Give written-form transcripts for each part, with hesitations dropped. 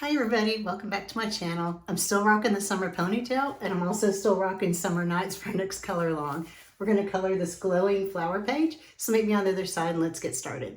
Hi everybody, welcome back to my channel. I'm still rocking the summer ponytail and I'm also still rocking Summer Nights for next color along. We're going to color this glowing flower page, so meet me on the other side and let's get started.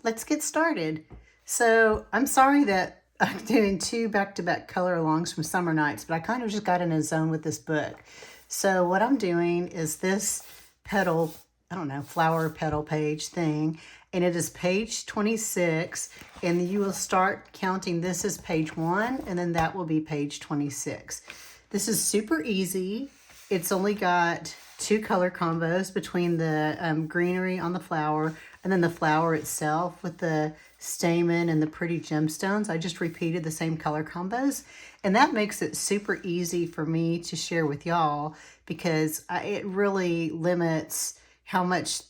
Let's get started. So I'm sorry that I'm doing two back-to-back color alongs from Summer Nights, but I kind of just got in a zone with this book. So what I'm doing is this petal, I don't know, flower petal page thing, and it is page 26, and you will start counting this as page 1, and then that will be page 26. This is super easy. It's only got two color combos between the greenery on the flower and then the flower itself with the stamen and the pretty gemstones. I just repeated the same color combos, and that makes it super easy for me to share with y'all because it really limits how much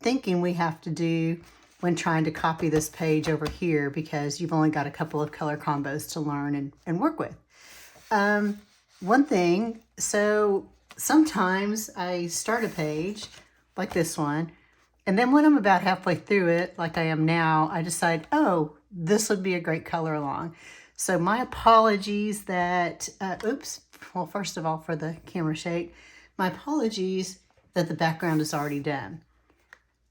thinking we have to do when trying to copy this page over here because you've only got a couple of color combos to learn and work with. One thing, so sometimes I start a page like this one, and then when I'm about halfway through it, like I am now, I decide, oh, this would be a great color along. So my apologies that, well, first of all, for the camera shake, my apologies that the background is already done.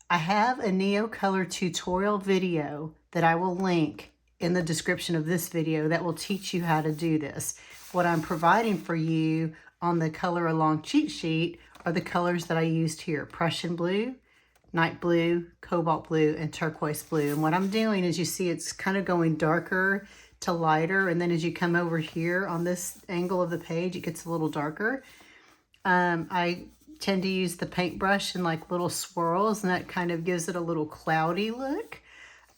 I have a Neocolor tutorial video that I will link in the description of this video that will teach you how to do this. What I'm providing for you on the color along cheat sheet are the colors that I used here: Prussian blue, night blue, cobalt blue, and turquoise blue. And what I'm doing is, you see it's kind of going darker to lighter, and then as you come over here on this angle of the page, it gets a little darker. I tend to use the paintbrush in like little swirls, and that kind of gives it a little cloudy look.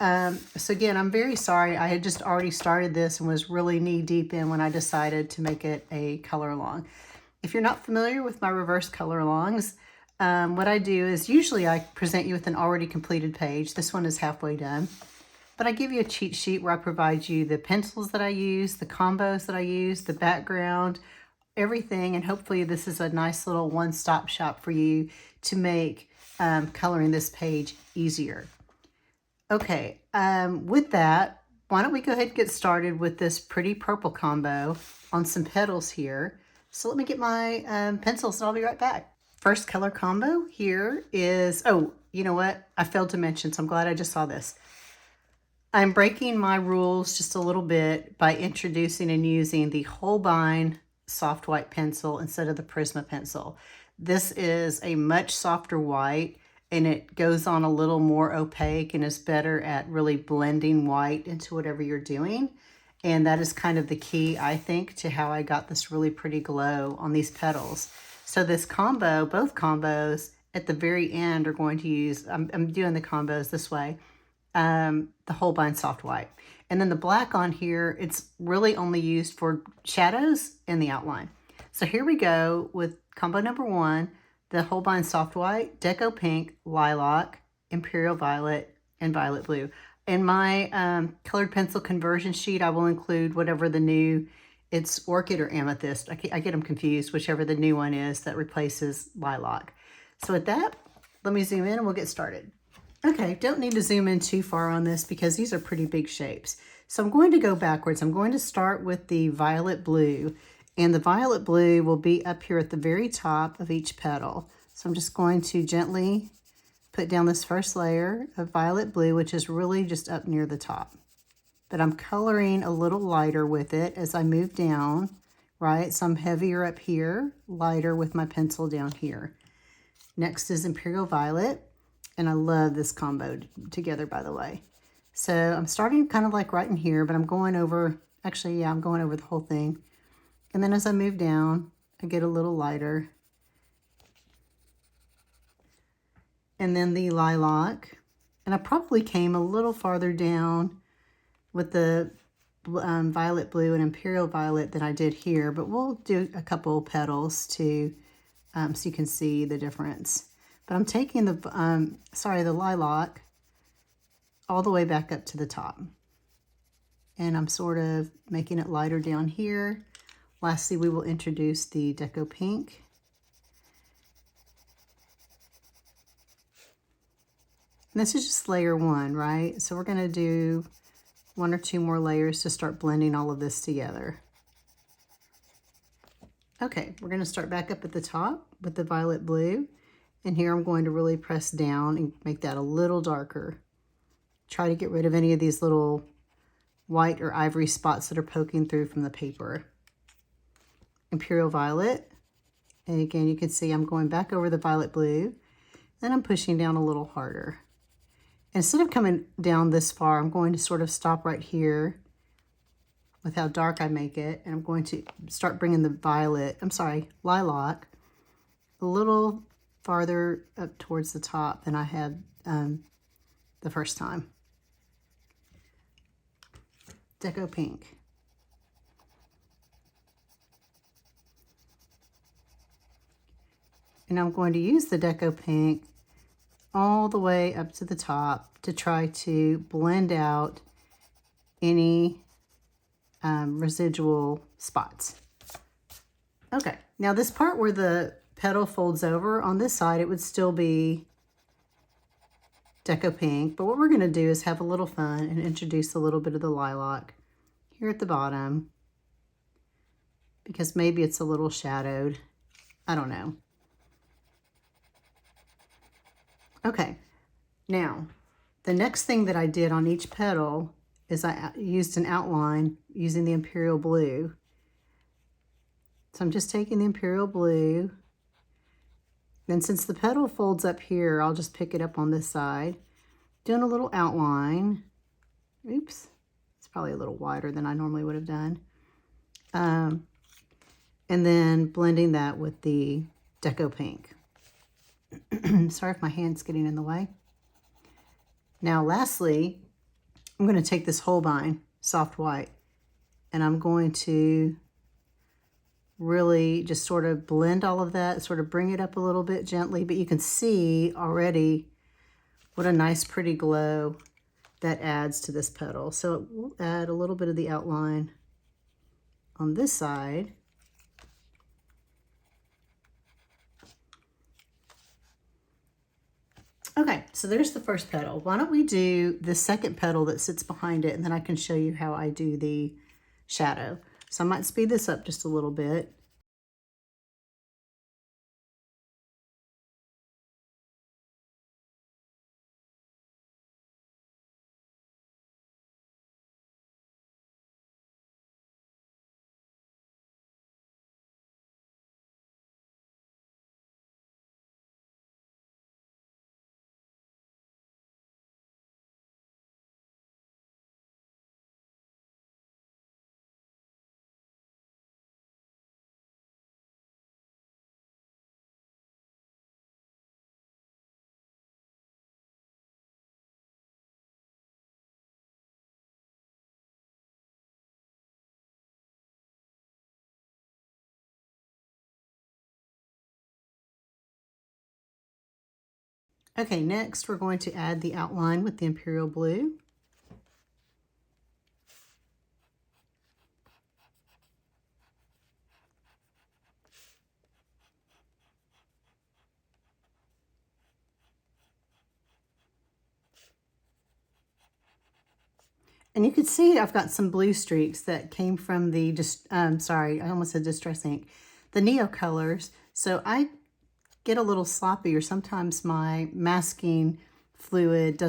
So again, I'm very sorry. I had just already started this and was really knee deep in when I decided to make it a color along. If you're not familiar with my reverse color alongs, what I do is usually I present you with an already completed page. This one is halfway done, but I give you a cheat sheet where I provide you the pencils that I use, the combos that I use, the background, everything, and hopefully this is a nice little one-stop shop for you to make coloring this page easier. Okay, with that, why don't we go ahead and get started with this pretty purple combo on some petals here. So let me get my pencils and I'll be right back. First color combo here is, oh, you know what? I failed to mention, so I'm glad I just saw this. I'm breaking my rules just a little bit by introducing and using the Holbein soft white pencil instead of the Prisma pencil. This is a much softer white, and it goes on a little more opaque and is better at really blending white into whatever you're doing. And that is kind of the key, I think, to how I got this really pretty glow on these petals. So this combo, both combos at the very end are going to use, I'm doing the combos this way, the Holbein soft white. And then the black on here, it's really only used for shadows and the outline. So here we go with combo number 1, the Holbein soft white, deco pink, lilac, imperial violet, and violet blue. In my colored pencil conversion sheet, I will include whatever the new, it's orchid or amethyst. I get them confused, whichever the new one is that replaces lilac. So with that, let me zoom in and we'll get started. Okay, don't need to zoom in too far on this because these are pretty big shapes. So I'm going to go backwards. I'm going to start with the violet blue, and the violet blue will be up here at the very top of each petal. So I'm just going to gently put down this first layer of violet blue, which is really just up near the top. But I'm coloring a little lighter with it as I move down, right? So I'm heavier up here, lighter with my pencil down here. Next is imperial violet. And I love this combo together, by the way. So I'm starting kind of like right in here, but I'm going over, actually, yeah, I'm going over the whole thing. And then as I move down, I get a little lighter. And then the lilac. And I probably came a little farther down with the violet blue and imperial violet than I did here, but we'll do a couple petals to, so you can see the difference. But I'm taking the, the lilac all the way back up to the top. And I'm sort of making it lighter down here. Lastly, we will introduce the deco pink. And this is just layer 1, right? So we're going to do 1 or 2 more layers to start blending all of this together. Okay, we're going to start back up at the top with the violet blue. And here I'm going to really press down and make that a little darker. Try to get rid of any of these little white or ivory spots that are poking through from the paper. Imperial violet. And again, you can see I'm going back over the violet blue. Then I'm pushing down a little harder. Instead of coming down this far, I'm going to sort of stop right here with how dark I make it. And I'm going to start bringing the lilac, a little farther up towards the top than I had the first time. Deco pink. And I'm going to use the deco pink all the way up to the top to try to blend out any residual spots. Okay, now this part where the petal folds over, on this side it would still be deco pink, but what we're going to do is have a little fun and introduce a little bit of the lilac here at the bottom, because maybe it's a little shadowed. I don't know. Okay, now the next thing that I did on each petal is I used an outline using the Imperial Blue. So I'm just taking the Imperial Blue. Then since the petal folds up here, I'll just pick it up on this side, doing a little outline. Oops, it's probably a little wider than I normally would have done. And then blending that with the Deco Pink. Sorry if my hand's getting in the way. Now lastly, I'm going to take this Holbein soft white and I'm going to really just sort of blend all of that, sort of bring it up a little bit gently, but you can see already what a nice pretty glow that adds to this petal. So we'll add a little bit of the outline on this side. Okay, so there's the first petal. Why don't we do the second petal that sits behind it, and then I can show you how I do the shadow. So I might speed this up just a little bit. Okay, next we're going to add the outline with the Imperial Blue. And you can see I've got some blue streaks that came from the, sorry, I almost said Distress ink, the Neocolors. So I get a little sloppy, or sometimes my masking fluid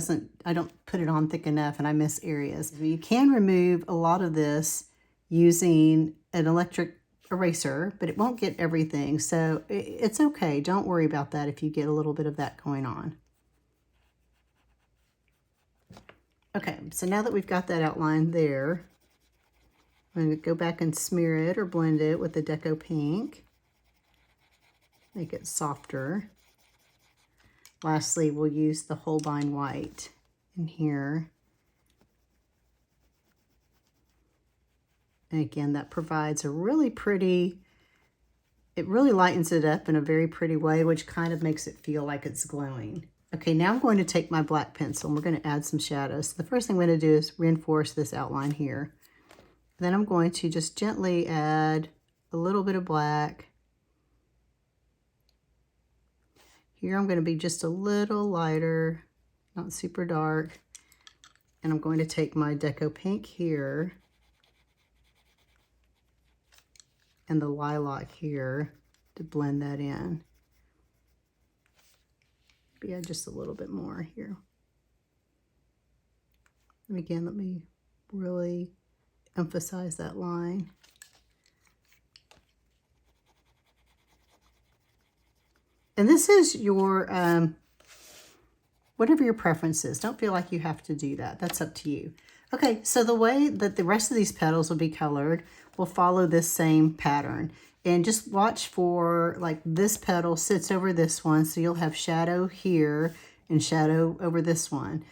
I don't put it on thick enough and I miss areas. You can remove a lot of this using an electric eraser, but it won't get everything. So it's okay. Don't worry about that if you get a little bit of that going on. Okay, so now that we've got that outline there, I'm going to go back and smear it or blend it with the Deco Pink. Make it softer. Lastly, we'll use the Holbein White in here. And again, that provides a really pretty, it really lightens it up in a very pretty way, which kind of makes it feel like it's glowing. Okay, now I'm going to take my black pencil and we're going to add some shadows. So the first thing I'm going to do is reinforce this outline here. Then I'm going to just gently add a little bit of black. Here I'm going to be just a little lighter not super dark. And I'm going to take my Deco Pink here and the lilac here to blend that in. Maybe add just a little bit more here. And again, let me really emphasize that line. And this is your, whatever your preference is. Don't feel like you have to do that. That's up to you. Okay, so the way that the rest of these petals will be colored will follow this same pattern. And just watch for, like, this petal sits over this one, so you'll have shadow here and shadow over this one.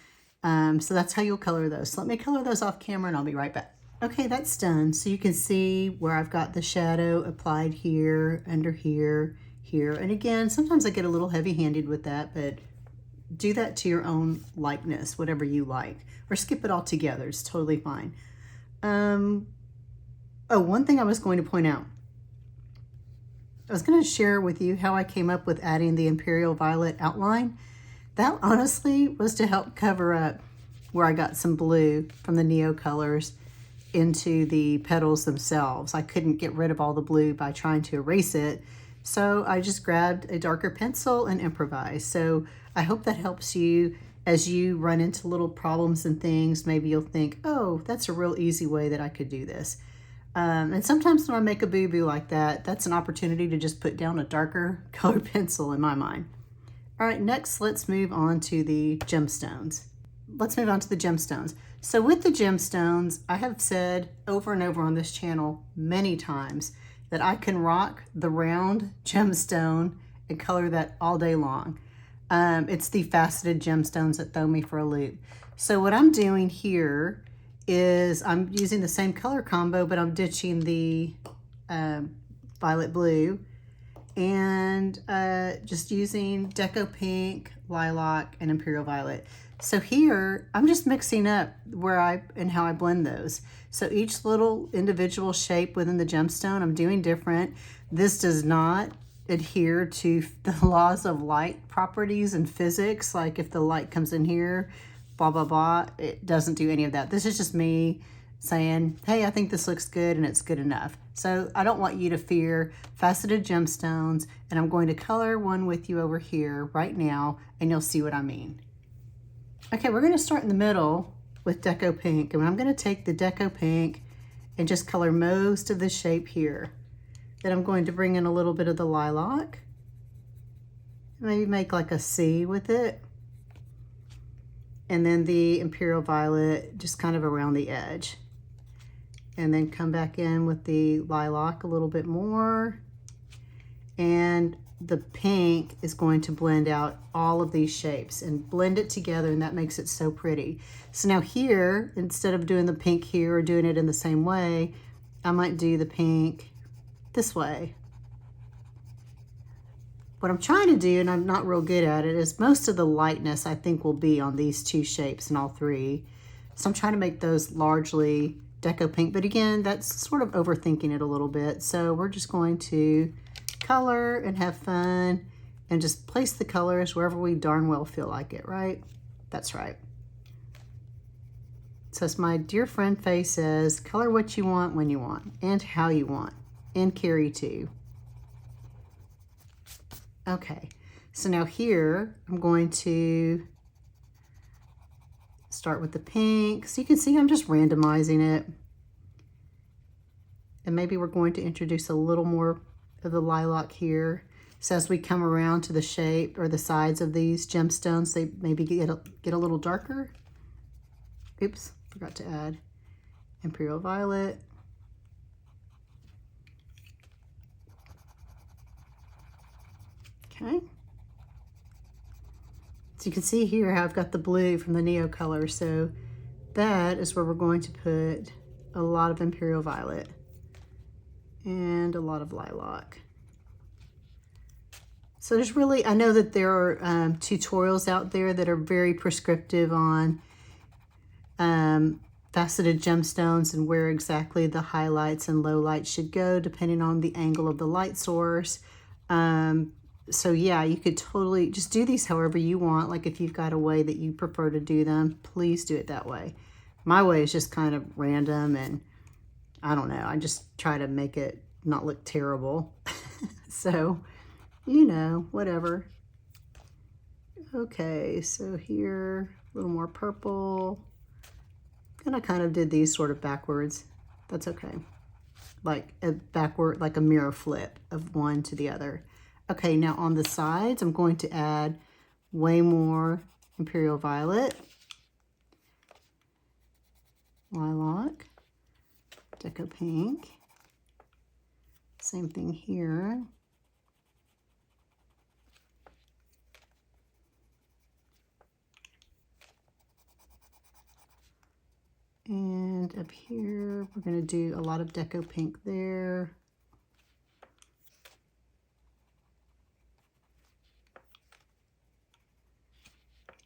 So that's how you'll color those. So let me color those off camera and I'll be right back. Okay, that's done. So you can see where I've got the shadow applied here, under here, here. And again, sometimes I get a little heavy-handed with that, but do that to your own likeness, whatever you like. Or skip it all together. It's totally fine. Oh, one thing I was going to point out. I was going to share with you how I came up with adding the Imperial Violet outline. That honestly was to help cover up where I got some blue from the Neocolors into the petals themselves. I couldn't get rid of all the blue by trying to erase it. So I just grabbed a darker pencil and improvised. So I hope that helps you as you run into little problems and things. Maybe you'll think, oh, that's a real easy way that I could do this. And sometimes when I make a boo-boo like that, that's an opportunity to just put down a darker colored pencil in my mind. All right, next let's move on to the gemstones. So with the gemstones, I have said over and over on this channel many times that I can rock the round gemstone and color that all day long. It's the faceted gemstones that throw me for a loop. So what I'm doing here is I'm using the same color combo, but I'm ditching the violet blue and just using Deco Pink, Lilac, and Imperial Violet. So here, I'm just mixing up where and how I blend those. So each little individual shape within the gemstone, I'm doing different. This does not adhere to the laws of light properties and physics. Like if the light comes in here, blah, blah, blah. It doesn't do any of that. This is just me saying, hey, I think this looks good and it's good enough. So I don't want you to fear faceted gemstones, and I'm going to color one with you over here right now, and you'll see what I mean. Okay, we're going to start in the middle with Deco Pink, and I'm going to take the Deco Pink and just color most of the shape here. Then I'm going to bring in a little bit of the lilac, maybe make like a C with it, and then the Imperial Violet just kind of around the edge. And then come back in with the lilac a little bit more. And the pink is going to blend out all of these shapes and blend it together, and that makes it so pretty. So now here, instead of doing the pink here or doing it in the same way, I might do the pink this way. What I'm trying to do, and I'm not real good at it, is most of the lightness I think will be on these two shapes and all three. So I'm trying to make those largely Deco Pink, but again, that's sort of overthinking it a little bit. So we're just going to color and have fun and just place the colors wherever we darn well feel like it, right? That's right. So as my dear friend Faye says, color what you want when you want and how you want, and carry too. Okay, so now here I'm going to start with the pink. So you can see I'm just randomizing it. And maybe we're going to introduce a little more of the lilac here. So as we come around to the shape or the sides of these gemstones, they maybe get a little darker. Oops, forgot to add Imperial Violet. Okay. So you can see here how I've got the blue from the Neocolor. So that is where we're going to put a lot of Imperial Violet and a lot of lilac. So there's really, I know that there are tutorials out there that are very prescriptive on faceted gemstones and where exactly the highlights and lowlights should go depending on the angle of the light source. So yeah, you could totally just do these however you want. Like if you've got a way that you prefer to do them, please do it that way. My way is just kind of random, and I don't know. I just try to make it not look terrible. So, you know, whatever. Okay, so here, a little more purple. And I kind of did these sort of backwards. That's okay. Like a backward, like a mirror flip of one to the other. Okay, now on the sides, I'm going to add way more Imperial Violet, Lilac, Deco Pink. Same thing here. And up here, we're going to do a lot of Deco Pink there.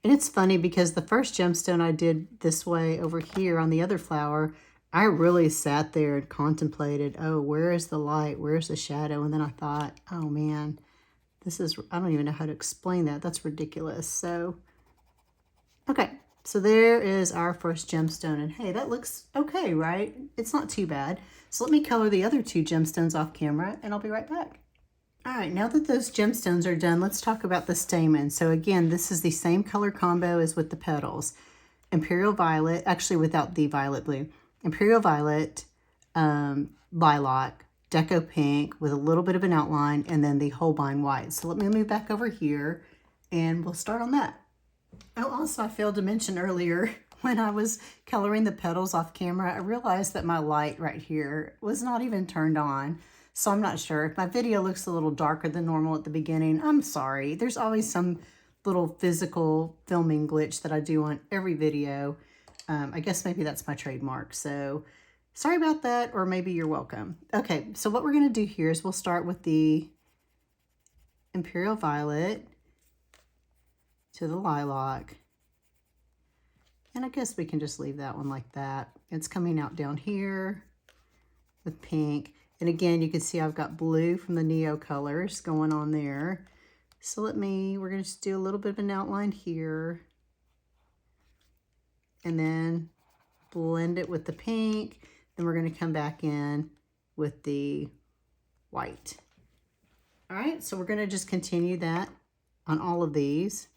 And it's funny because the first gemstone I did this way over here on the other flower, I really sat there and contemplated, oh, where is the light? Where's the shadow? And then I thought, oh man, this is, I don't even know how to explain that. That's ridiculous. So, okay. So there is our first gemstone, and hey, that looks okay, right? It's not too bad. So let me color the other two gemstones off camera, and I'll be right back. All right, now that those gemstones are done, let's talk about the stamen. So again, this is the same color combo as with the petals. Imperial Violet, actually without the violet blue. Imperial Violet, Lilac, Deco Pink with a little bit of an outline, and then the Holbein White. So let me move back over here, and we'll start on that. Oh, also, I failed to mention earlier, when I was coloring the petals off camera, I realized that my light right here was not even turned on. So I'm not sure. If my video looks a little darker than normal at the beginning, I'm sorry. There's always some little physical filming glitch that I do on every video. I guess maybe that's my trademark. So sorry about that, or maybe you're welcome. Okay, so what we're going to do here is we'll start with the Imperial Violet to the Lilac. And I guess we can just leave that one like that. It's coming out down here with pink. And again, you can see I've got blue from the Neocolors going on there. So we're going to just do a little bit of an outline here. And then blend it with the pink. Then we're going to come back in with the white. All right, so we're going to just continue that on all of these.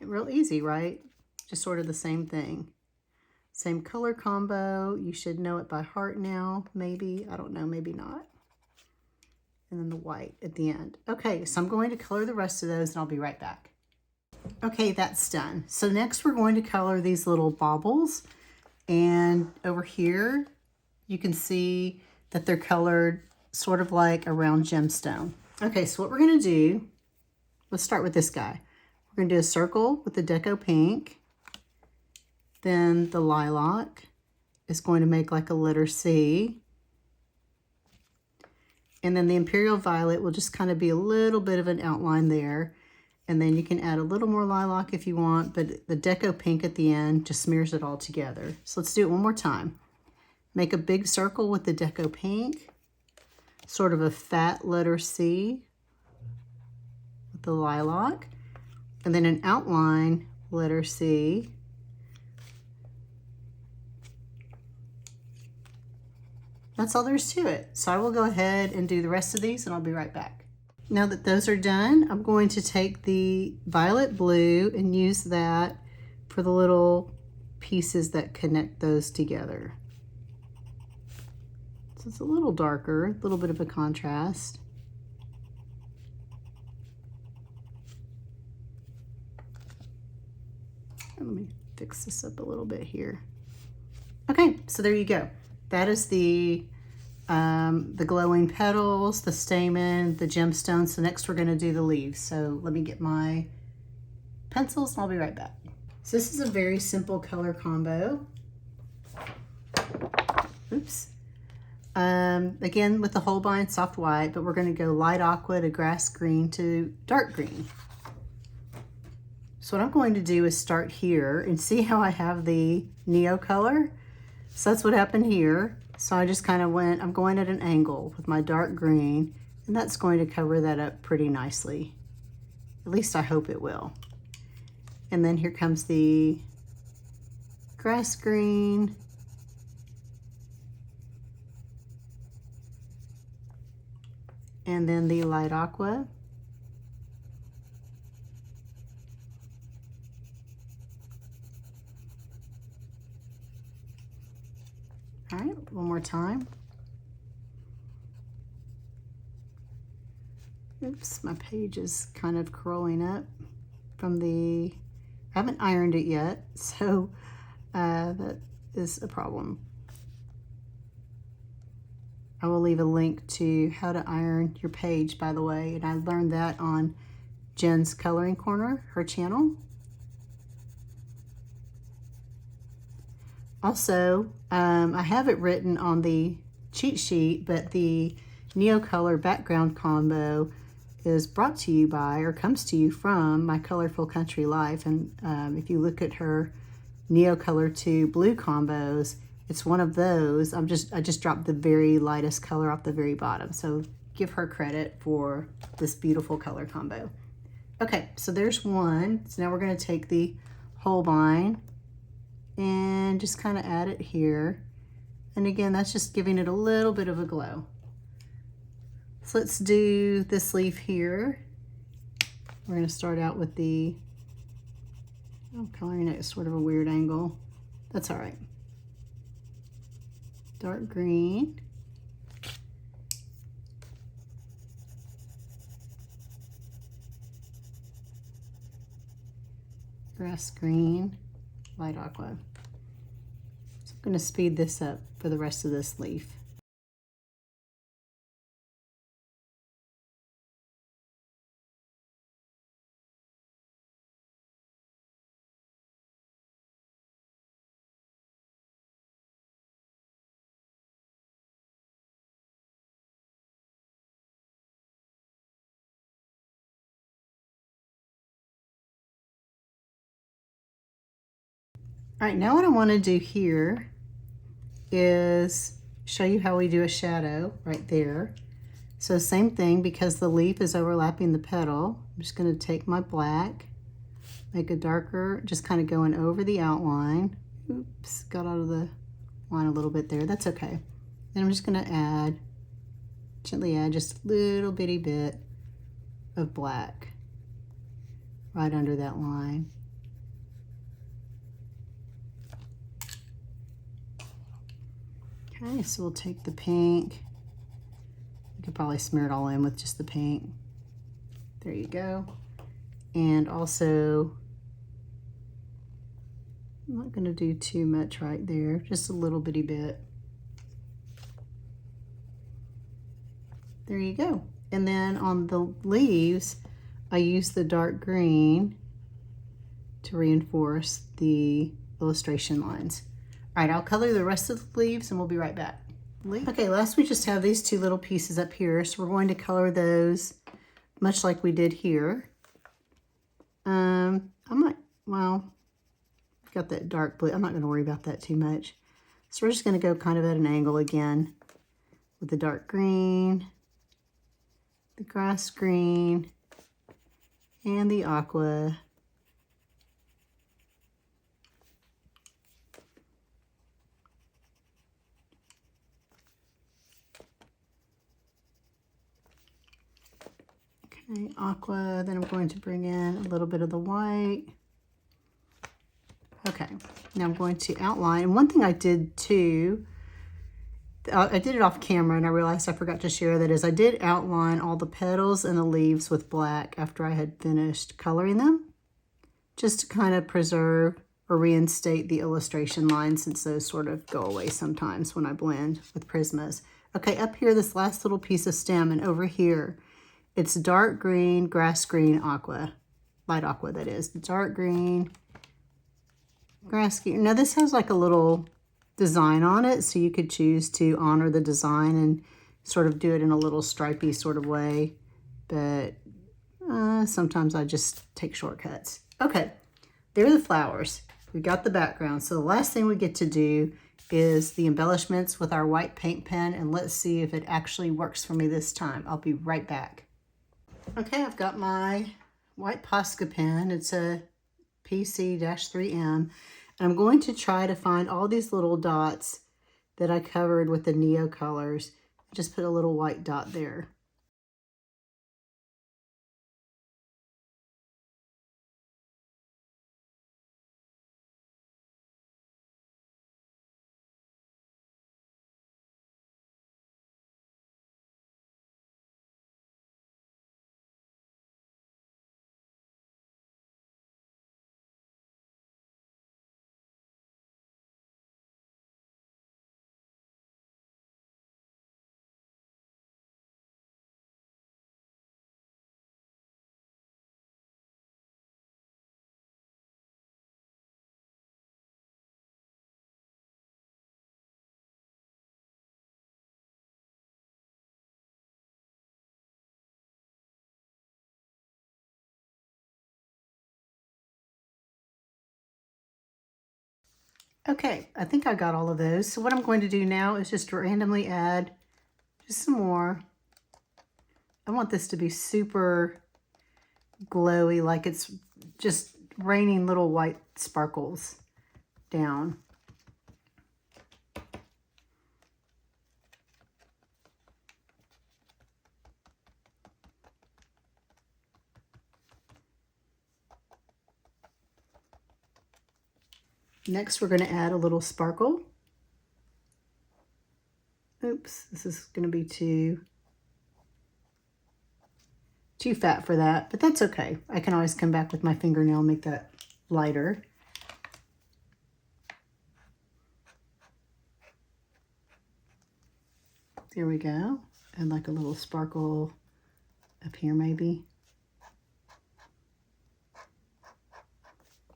Real easy, right? Just sort of the same thing. Same color combo. You should know it by heart now, maybe. I don't know, maybe not. And then the white at the end. Okay, so I'm going to color the rest of those, and I'll be right back. Okay, that's done. So next we're going to color these little baubles. And over here, you can see that they're colored sort of like a round gemstone. Okay, so what we're going to do, let's start with this guy. We're going to do a circle with the Deco Pink. Then the Lilac is going to make like a letter C. And then the Imperial Violet will just kind of be a little bit of an outline there. And then you can add a little more lilac if you want, but the Deco Pink at the end just smears it all together. So let's do it one more time. Make a big circle with the Deco Pink, sort of a fat letter C with the Lilac. And then an outline letter C. That's all there is to it. So I will go ahead and do the rest of these, and I'll be right back. Now that those are done, I'm going to take the violet blue and use that for the little pieces that connect those together. So it's a little darker, a little bit of a contrast. Let me fix this up a little bit here. Okay, so there you go. That is the glowing petals, the stamen, the gemstones. So next we're going to do the leaves. So let me get my pencils and I'll be right back. So this is a very simple color combo. Oops. Again with the Holbein soft white, but we're going to go light aqua to grass green to dark green. So what I'm going to do is start here and see how I have the Neocolor. So that's what happened here. So I just kind of went, I'm going at an angle with my dark green, and that's going to cover that up pretty nicely. At least I hope it will. And then here comes the grass green. And then the light aqua. All right, one more time. Oops, my page is kind of curling up from the, I haven't ironed it yet, so that is a problem. I will leave a link to how to iron your page, by the way, and I learned that on Jen's Coloring Corner, her channel. Also, I have it written on the cheat sheet, but the Neocolor background combo is brought to you by, or comes to you from, My Colorful Country Life. And if you look at her Neocolor to blue combos, it's one of those. I just dropped the very lightest color off the very bottom. So give her credit for this beautiful color combo. Okay, so there's one. So now we're going to take the Holbein and just kind of add it here. And again, that's just giving it a little bit of a glow. So let's do this leaf here. We're going to start out with the, I'm coloring it at sort of a weird angle. That's all right. Dark green. Grass green. Light aqua. So I'm going to speed this up for the rest of this leaf. All right, now what I want to do here is show you how we do a shadow right there. So same thing, because the leaf is overlapping the petal, I'm just going to take my black, make a darker, just kind of going over the outline. Oops, got out of the line a little bit there. That's okay. Then I'm just going to add, gently add just a little bitty bit of black right under that line. Okay, so we'll take the pink. You could probably smear it all in with just the pink. There you go. And also, I'm not going to do too much right there, just a little bitty bit. There you go. And then on the leaves, I use the dark green to reinforce the illustration lines. All right, I'll color the rest of the leaves and we'll be right back. Okay, last we just have these two little pieces up here, so we're going to color those much like we did here. Well, got that dark blue. I'm not going to worry about that too much. So we're just going to go kind of at an angle again with the dark green, the grass green, and the aqua. Okay, aqua, then I'm going to bring in a little bit of the white. Okay, now I'm going to outline. And one thing I did too, I did it off camera and I realized I forgot to share that, is I did outline all the petals and the leaves with black after I had finished coloring them, just to kind of preserve or reinstate the illustration lines, since those sort of go away sometimes when I blend with Prismas. Okay, up here, this last little piece of Stamen over here, it's dark green, grass green, aqua, light aqua that is, dark green, grass green. Now this has like a little design on it, so you could choose to honor the design and sort of do it in a little stripey sort of way, but sometimes I just take shortcuts. Okay, there are the flowers. We got the background. So the last thing we get to do is the embellishments with our white paint pen, and let's see if it actually works for me this time. I'll be right back. Okay, I've got my white Posca pen. It's a PC-3M, and I'm going to try to find all these little dots that I covered with the Neocolors. Just put a little white dot there. Okay, I think I got all of those. So what I'm going to do now is just randomly add just some more. I want this to be super glowy, like it's just raining little white sparkles down. Next, we're going to add a little sparkle. Oops, this is going to be too fat for that, but that's okay. I can always come back with my fingernail and make that lighter. There we go. And like a little sparkle up here maybe.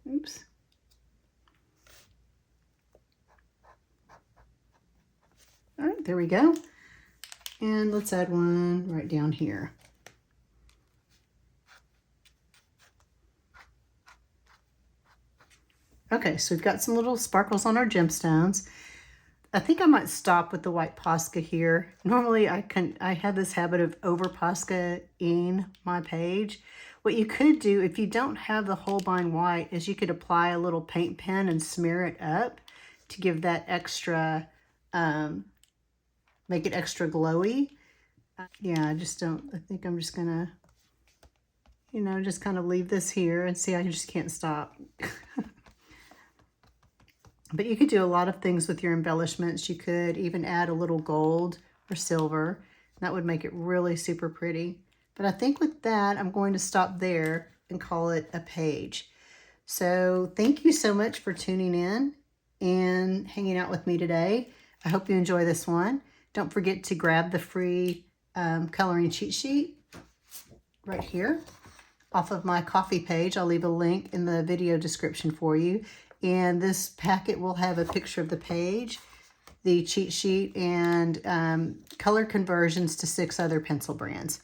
Oops. All right, there we go. And let's add one right down here. Okay, so we've got some little sparkles on our gemstones. I think I might stop with the white Posca here. Normally I have this habit of over Posca-ing my page. What you could do if you don't have the Holbein white is you could apply a little paint pen and smear it up to give that extra, make it extra glowy. Yeah, I think I'm just gonna, you know, just kind of leave this here and see, I just can't stop. But you could do a lot of things with your embellishments. You could even add a little gold or silver. That would make it really super pretty. But I think with that, I'm going to stop there and call it a page. So thank you so much for tuning in and hanging out with me today. I hope you enjoy this one. Don't forget to grab the free coloring cheat sheet right here off of my coffee page. I'll leave a link in the video description for you. And this packet will have a picture of the page, the cheat sheet, and color conversions to 6 other pencil brands.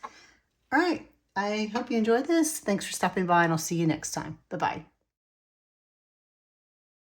All right, I hope you enjoyed this. Thanks for stopping by, and I'll see you next time. Bye-bye.